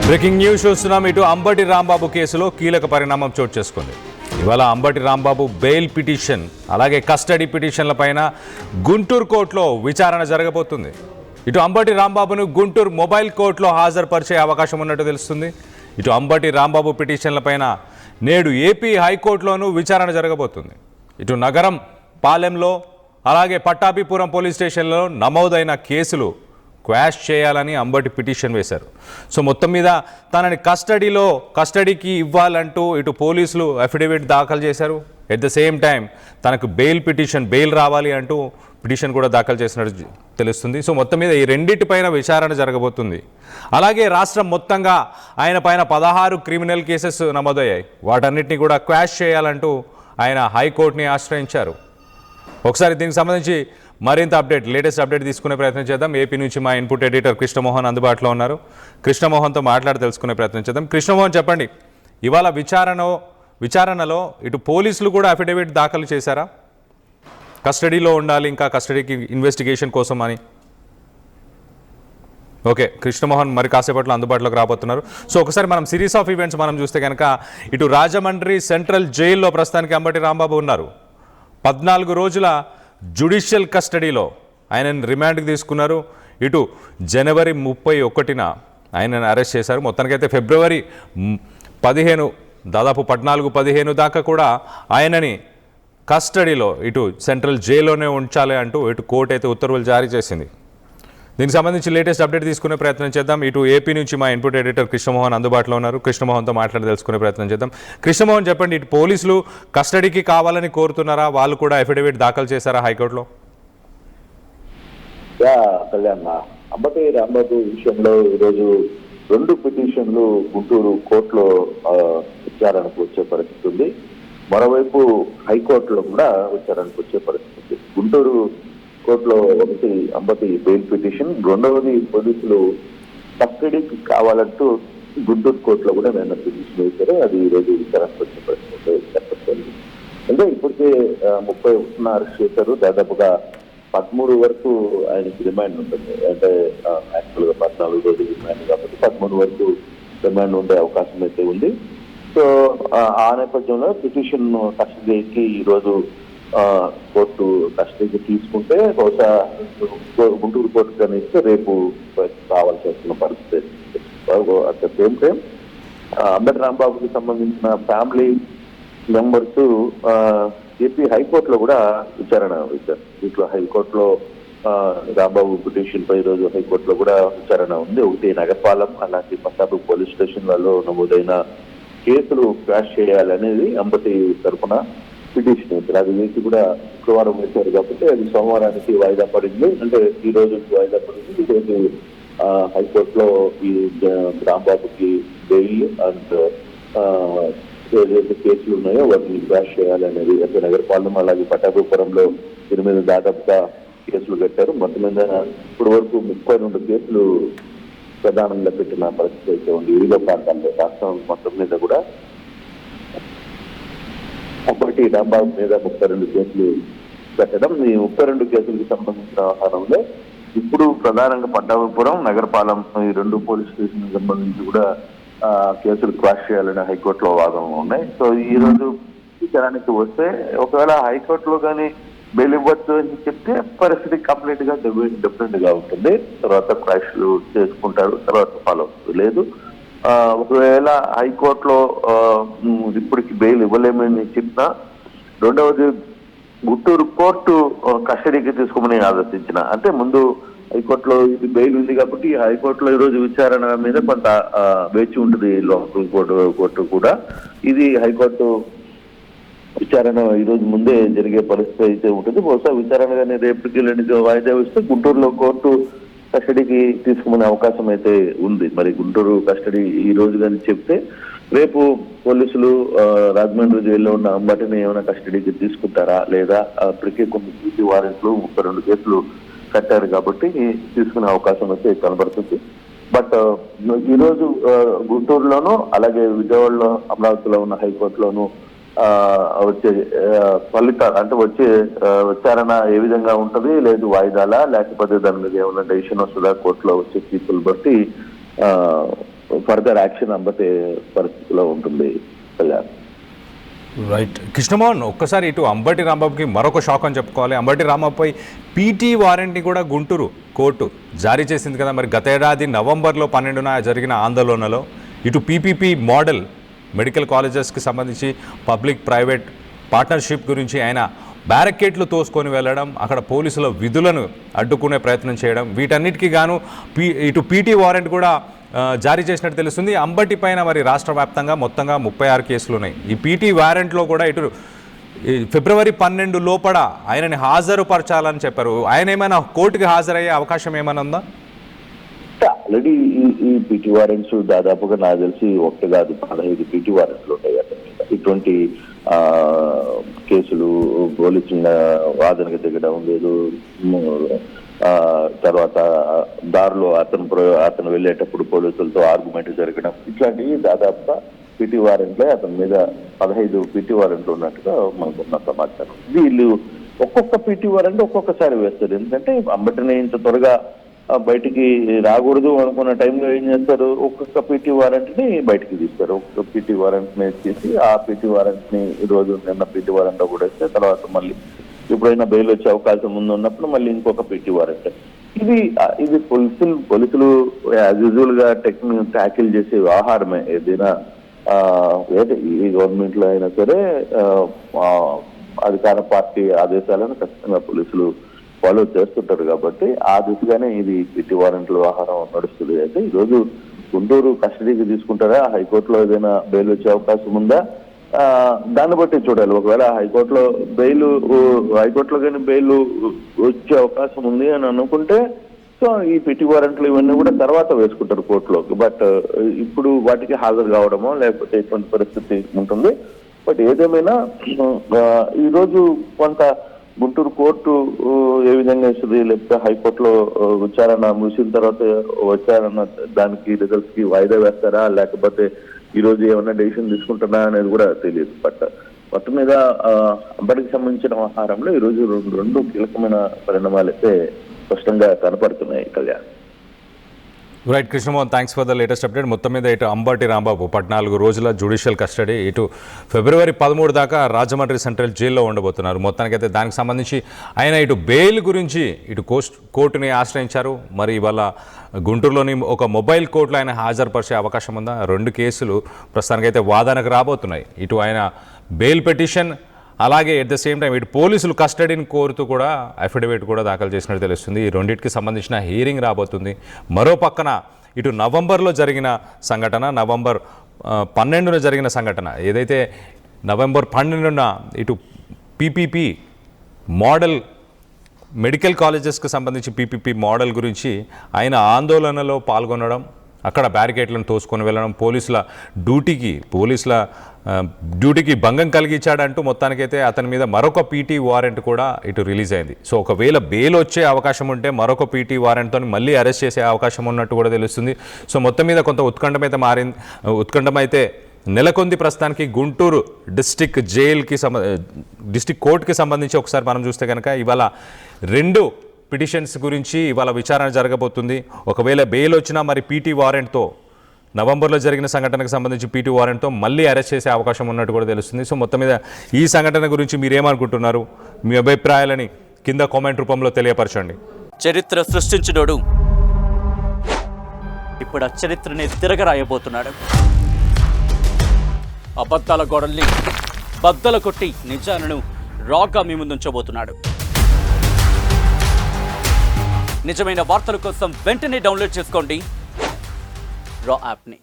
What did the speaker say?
Breaking news చూస్తున్నాం. ఇటు అంబటి రాంబాబు కేసులో కీలక పరిణామం చోటు చేసుకుంది. ఇవాళ అంబటి రాంబాబు బెయిల్ పిటిషన్ అలాగే కస్టడీ పిటిషన్ల పైన గుంటూరు కోర్టులో విచారణ జరగబోతుంది. ఇటు అంబటి రాంబాబును గుంటూరు మొబైల్ కోర్టులో హాజరుపరిచే అవకాశం ఉన్నట్టు తెలుస్తుంది. ఇటు అంబటి రాంబాబు పిటిషన్ల పైన నేడు ఏపీ హైకోర్టులోనూ విచారణ జరగబోతుంది. ఇటు నగరం పాలెంలో అలాగే పట్టాభిపురం పోలీస్ స్టేషన్లో నమోదైన కేసులు క్వాష్ చేయాలని అంబటి పిటిషన్ వేశారు. సో మొత్తం మీద తనని కస్టడీకి ఇవ్వాలంటూ ఇటు పోలీసులు అఫిడవిట్ దాఖలు చేశారు. ఎట్ ద సేమ్ టైం తనకు బెయిల్ రావాలి అంటూ పిటిషన్ కూడా దాఖలు చేసినట్టు తెలుస్తుంది. సో మొత్తం మీద ఈ రెండింటిపైన విచారణ జరగబోతుంది. అలాగే రాష్ట్రం మొత్తంగా ఆయన పైన 16 క్రిమినల్ కేసెస్ నమోదయ్యాయి. వాటన్నిటిని కూడా క్వాష్ చేయాలంటూ ఆయన హైకోర్టుని ఆశ్రయించారు. ఒకసారి దీనికి సంబంధించి మరింత లేటెస్ట్ అప్డేట్ తీసుకునే ప్రయత్నం చేద్దాం. ఏపీ నుంచి మా ఇన్పుట్ ఎడిటర్ కృష్ణమోహన్ అందుబాటులో ఉన్నారు. కృష్ణమోహన్తో తెలుసుకునే ప్రయత్నం చేద్దాం. కృష్ణమోహన్, చెప్పండి, ఇవాళ విచారణలో ఇటు పోలీసులు కూడా అఫిడవిట్ దాఖలు చేశారా? కస్టడీలో ఉండాలి, ఇంకా కస్టడీకి ఇన్వెస్టిగేషన్ కోసం అని. ఓకే, కృష్ణమోహన్ మరి కాసేపట్లో అందుబాటులోకి రాబోతున్నారు. సో ఒకసారి మనం సిరీస్ ఆఫ్ ఈవెంట్స్ చూస్తే కనుక ఇటు రాజమండ్రి సెంట్రల్ జైల్లో ప్రస్తుతానికి అంబటి రాంబాబు ఉన్నారు. 14 రోజుల జ్యుడిషియల్ కస్టడీలో ఆయనను రిమాండ్కి తీసుకున్నారు. ఇటు జనవరి 31న ఆయనను అరెస్ట్ చేశారు. మొత్తానికైతే ఫిబ్రవరి 15 దాదాపు 14-15 దాకా కూడా ఆయనని కస్టడీలో ఇటు సెంట్రల్ జైల్లోనే ఉంచాలి అంటూ ఇటు కోర్టు అయితే ఉత్తర్వులు జారీ చేసింది. దీనికి సంబంధించి లేటెస్ట్ అప్డేట్ తీసుకునే ప్రయత్నం చేద్దాం. ఇటు ఏపీ నుంచి మా ఇన్పుట్ ఎడిటర్ కృష్ణమోహన్ అందుబాటులో ఉన్నారు. కృష్ణమోహన్తో తెలుసుకునే ప్రయత్నం చేద్దాం. కృష్ణమోహన్, చెప్పండి, ఇటు పోలీసులు కస్టడీకి కావాలని కోరుతున్నారా? వాళ్ళు కూడా అఫిడవిట్ దాఖలు చేశారా హైకోర్టులో? కళ్యాణ్, అంబటి రాంబాబు విషయంలో ఈరోజు 2 పిటిషన్లు గుంటూరు కోర్టులో విచారణకు వచ్చే పరిస్థితి ఉంది. మరోవైపు హైకోర్టులో కూడా విచారణకు వచ్చే పరిస్థితి ఉంది. గుంటూరు కోర్టులో ఒకటి అంబటి బెయిల్ పిటిషన్, రెండవది పోలీసులు కస్టడీకి కావాలంటూ గుంటూరు కోర్టులో కూడా నేను పిటిషన్ వేశారు. అది ఈ రోజు విచారణకు వచ్చే పరిస్థితి. అంటే ఇప్పటికే 31 అరెస్ట్ చేశారు. దాదాపుగా 13 వరకు ఆయనకి రిమాండ్ ఉంటుంది. అంటే యాక్చువల్ గా 14 రోజులు రిమాండ్ కాబట్టి 13 వరకు రిమాండ్ ఉండే అవకాశం అయితే ఉంది. సో ఆ నేపథ్యంలో పిటిషన్ కస్టడీకి ఈరోజు కోర్టు కస్టడీకి తీసుకుంటే బహుశా గుంటూరు కోర్టు కానీ ఇస్తే రేపు రావాల్సి వస్తున్న పరిస్థితి. At the same time Ambati రాంబాబుకి సంబంధించిన ఫ్యామిలీ మెంబర్స్ ఏపీ హైకోర్టులో కూడా విచారణ ఇచ్చారు. దీంట్లో హైకోర్టులో రాంబాబు పిటిషన్ పై ఈరోజు హైకోర్టులో కూడా విచారణ ఉంది. ఒకటి నగరపాలెం అలాంటి పట్టాభి పోలీస్ స్టేషన్లలో నమోదైన కేసులు క్వాష్ చేయాలనేది అంబటి తరఫున పిటిషన్ వేశారు. అది వేసి కూడా శుక్రవారం వేశారు కాబట్టి అది సోమవారానికి వాయిదా పడింది. అంటే ఈ రోజు వాయిదా పడింది. ఈ రోజు హైకోర్టులో ఈ రాంబాబుకి బెయిల్ అండ్ ఏదైతే కేసులు ఉన్నాయో వాటిని క్వాష్ చేయాలనేది అంటే నగరపాలెం అలాగే పట్టాభిపురంలో దీని మీద దాదాపుగా కేసులు కట్టారు. మొత్తం మీద ఇప్పటి వరకు 32 కేసులు ప్రధానంగా పెట్టిన పరిస్థితి అయితే ఉంది. వివిధ ప్రాంతాల్లో రాష్ట్రం మొత్తం మీద కూడా అప్పటి రాంబాబు మీద 32 కేసులు పెట్టడం. ఈ 32 కేసులకు సంబంధించిన వ్యవహారంలో ఇప్పుడు ప్రధానంగా పట్టాభిపురం, నగరపాలెం ఈ 2 పోలీస్ స్టేషన్ సంబంధించి కూడా కేసులు క్వాష్ చేయాలని హైకోర్టులో వాదనలు ఉన్నాయి. సో ఈ రోజు విచారానికి వస్తే ఒకవేళ హైకోర్టులో కానీ బెయిల్ ఇవ్వచ్చు అని చెప్తే పరిస్థితి కంప్లీట్ గా డిఫరెంట్ గా ఉంటుంది. తర్వాత క్వాష్లు చేసుకుంటారు, తర్వాత ఫాలో లేదు. ఒకవేళ హైకోర్టులో ఇప్పటికి బెయిల్ ఇవ్వలేమని చెప్పినా, రెండవది గుంటూరు కోర్టు కస్టడీకి తీసుకోమని ఆదేశించిన, అంటే ముందు హైకోర్టులో ఇది బెయిల్ ఉంది కాబట్టి హైకోర్టులో ఈరోజు విచారణ మీద కొంత వేచి ఉంటుంది. లోకల్ కోర్టు కూడా ఇది హైకోర్టు విచారణ ఈరోజు ముందే జరిగే పరిస్థితి అయితే ఉంటుంది. బహుశా విచారణ కానీ రేపటికి ఎల్లుండికి వాయిదా వేస్తే గుంటూరులో కోర్టు కస్టడీకి తీసుకునే అవకాశం అయితే ఉంది. మరి గుంటూరు కస్టడీ ఈ రోజు కానీ చెప్తే రేపు పోలీసులు రాజమండ్రి జైల్లో ఉన్న అంబటిని ఏమైనా కస్టడీకి తీసుకుంటారా లేదా అప్పటికే కొన్ని పీసీ వారెంట్లు 32 కేసులు కట్టారు కాబట్టి తీసుకునే అవకాశం అయితే కనబడుతుంది. బట్ ఈరోజు గుంటూరులోను అలాగే విజయవాడలో అమరావతిలో ఉన్న హైకోర్టులోను వచ్చే ఫలితాలు అంటే వచ్చే విచారణ ఏ విధంగా ఉంటది, లేదు వాయిదాలా లేకపోతే దాని మీద ఏమైనా డెసిషన్ వస్తుందా కోర్టులో వచ్చే తీర్పులు బట్టి ఫర్దర్ యాక్షన్ అంబటే పరిస్థితిలో ఉంటుంది కళ్యాణ్. రైట్ కృష్ణమోహన్, ఒక్కసారి ఇటు అంబటి రాంబాబుకి మరొక షాక్ అని చెప్పుకోవాలి. అంబటి రాంబాబుపై పీటీ వారెంట్ని కూడా గుంటూరు కోర్టు జారీ చేసింది కదా. మరి గత ఏడాది నవంబర్లో 12న జరిగిన ఆందోళనలో ఇటు పీపీపీ మోడల్ మెడికల్ కాలేజెస్కి సంబంధించి పబ్లిక్ ప్రైవేట్ పార్ట్నర్షిప్ గురించి ఆయన బ్యారికేడ్లు తోసుకొని వెళ్ళడం, అక్కడ పోలీసుల విధులను అడ్డుకునే ప్రయత్నం చేయడం, వీటన్నిటికీ గాను ఇటు పీటీ వారెంట్ కూడా జారీ చేసినట్టు తెలుస్తుంది. అంబటి పైన మరి రాష్ట్ర వ్యాప్తంగా మొత్తంగా 36 కేసులు ఉన్నాయి. ఈ పీటీ వారెంట్లో కూడా ఇటు ఫిబ్రవరి 12 లోపల ఆయనని హాజరుపరచాలని చెప్పారు. ఆయన ఏమైనా కోర్టుకి హాజరయ్యే అవకాశం ఏమైనా ఉందా? ఆల్రెడీ ఈ పీటీ వారెంట్స్ దాదాపుగా నాకు తెలిసి 1 కాదు 15 పీటీ వారెంట్లు ఉంటాయి అతని. ఇటువంటి కేసులు పోలీసుల వాదనకు దిగడం లేదు, తర్వాత దారిలో అతను వెళ్ళేటప్పుడు పోలీసులతో ఆర్గ్యుమెంట్ జరగడం, ఇట్లాంటివి దాదాపుగా పీటీ వారెంట్లే అతని మీద 15 పీటీ వారెంట్లు ఉన్నట్టుగా మనకున్న సమాచారం. వీళ్ళు ఒక్కొక్క పీటీ వారెంట్ ఒక్కొక్కసారి వేస్తారు. ఎందుకంటే అంబటిని ఇంత త్వరగా బయటికి రాకూడదు అనుకున్న టైంలో ఏం చేస్తారు, ఒక్కొక్క పీటీ వారెంట్ ని బయటికి తీస్తారు. ఒక్కొక్క పీటీ వారెంట్ ని తీసి ఆ పీటీ వారెంట్ ని ఈ రోజు నిన్న పీటీ వారెంట్ కూడా ఇస్తే తర్వాత మళ్ళీ ఎప్పుడైనా బెయిల్ వచ్చే అవకాశం ముందు ఉన్నప్పుడు మళ్ళీ ఇంకొక పీటీ వారెంట్. ఇది పోలీసులు యాజ్ యూజువల్ గా ట్యాకిల్ చేసే వ్యవహారమే. ఏదైనా ఏ గవర్నమెంట్ లో అయినా సరే అధికార పార్టీ ఆదేశాలను ఖచ్చితంగా పోలీసులు ఫాలో చేస్తుంటారు. కాబట్టి ఆ దిశగానే ఇది పీటీ వారెంట్ల వ్యవహారం నడుస్తుంది. అయితే ఈరోజు గుంటూరు కస్టడీకి తీసుకుంటారా, హైకోర్టులో ఏదైనా బెయిల్ వచ్చే అవకాశం ఉందా, దాన్ని బట్టి చూడాలి. ఒకవేళ హైకోర్టులో కానీ బెయిల్ వచ్చే అవకాశం ఉంది అని అనుకుంటే సో ఈ పీటీ వారెంట్లు ఇవన్నీ కూడా తర్వాత వేసుకుంటారు కోర్టులోకి. బట్ ఇప్పుడు వాటికి హాజరు కావడమో లేకపోతే ఇటువంటి పరిస్థితి ఉంటుంది. బట్ ఏదేమైనా ఈరోజు కొంత గుంటూరు కోర్టు ఏ విధంగా ఇస్తుంది, లేకపోతే హైకోర్టులో విచారణ ముగిసిన తర్వాత విచారణ దానికి రిజల్ట్స్ కి వాయిదా వేస్తారా, లేకపోతే ఈ రోజు ఏమన్నా డెసిషన్ తీసుకుంటారా అనేది కూడా తెలియదు. బట్ మొత్తం మీద అంబటికి సంబంధించిన వ్యవహారంలో ఈ రోజు రెండు కీలకమైన పరిణామాలు అయితే స్పష్టంగా కనపడుతున్నాయి Kalyan. Right Krishnamohan, thanks for the latest update. మొత్తం మీద ఇటు అంబటి రాంబాబు 14 రోజుల జ్యుడిషియల్ కస్టడీ, ఇటు ఫిబ్రవరి 13 దాకా రాజమండ్రి సెంట్రల్ జైల్లో ఉండబోతున్నారు. మొత్తానికైతే దానికి సంబంధించి ఆయన ఇటు బెయిల్ గురించి ఇటు కోర్టుని ఆశ్రయించారు. మరి ఇవాళ గుంటూరులోని ఒక మొబైల్ కోర్టులో ఆయన హాజరుపరిచే అవకాశం ఉందా? 2 కేసులు ప్రస్తుతానికైతే వాదనకు రాబోతున్నాయి. ఇటు ఆయన బెయిల్ పిటిషన్, అలాగే ఎట్ ద సేమ్ టైం ఇటు పోలీసులు కస్టడీని కోరుతూ కూడా అఫిడవిట్ కూడా దాఖలు చేసినట్టు తెలుస్తుంది. ఈ రెండింటికి సంబంధించిన హీరింగ్ రాబోతుంది. మరో పక్కన ఇటు నవంబర్లో జరిగిన సంఘటన, నవంబర్ 12న జరిగిన సంఘటన, ఏదైతే నవంబర్ 12న ఇటు పీపీపీ మోడల్ మెడికల్ కాలేజెస్కి సంబంధించి పీపీపీ మోడల్ గురించి ఆయన ఆందోళనలో పాల్గొనడం, అక్కడ బ్యారికేడ్లను తోసుకొని వెళ్ళడం, పోలీసుల డ్యూటీకి భంగం కలిగించాడంటూ మొత్తానికైతే అతని మీద మరొక పీటీ వారెంట్ కూడా ఇటు రిలీజ్ అయింది. సో ఒకవేళ బెయిల్ వచ్చే అవకాశం ఉంటే మరొక పీటీ వారెంట్తో మళ్ళీ అరెస్ట్ చేసే అవకాశం ఉన్నట్టు కూడా తెలుస్తుంది. సో మొత్తం మీద కొంత ఉత్కంఠం అయితే నెలకొంది ప్రస్తుతానికి గుంటూరు డిస్టిక్ కోర్టుకి సంబంధించి. ఒకసారి మనం చూస్తే కనుక ఇవాళ 2 పిటిషన్స్ గురించి ఇవాళ విచారణ జరగబోతుంది. ఒకవేళ బెయిల్ వచ్చినా మరి పీటీ వారెంట్తో నవంబర్లో జరిగిన సంఘటనకు సంబంధించి పీటీ వారెంట్తో మళ్ళీ అరెస్ట్ చేసే అవకాశం ఉన్నట్టు కూడా తెలుస్తుంది. సో మొత్తం మీద ఈ సంఘటన గురించి మీరేమనుకుంటున్నారు? మీ అభిప్రాయాలని కింద కామెంట్ రూపంలో తెలియపరచండి. చరిత్ర సృష్టించినోడు ఇప్పుడు ఆ చరిత్రని తిరగరాయబోతున్నాడు. అబద్ధాల గోడల్ని బద్దలు కొట్టి నిజాలను రాగా మీ ముందుంచబోతున్నాడు. నిజమైన వార్తల కోసం వెంటనే డౌన్లోడ్ చేసుకోండి రా యాప్ని.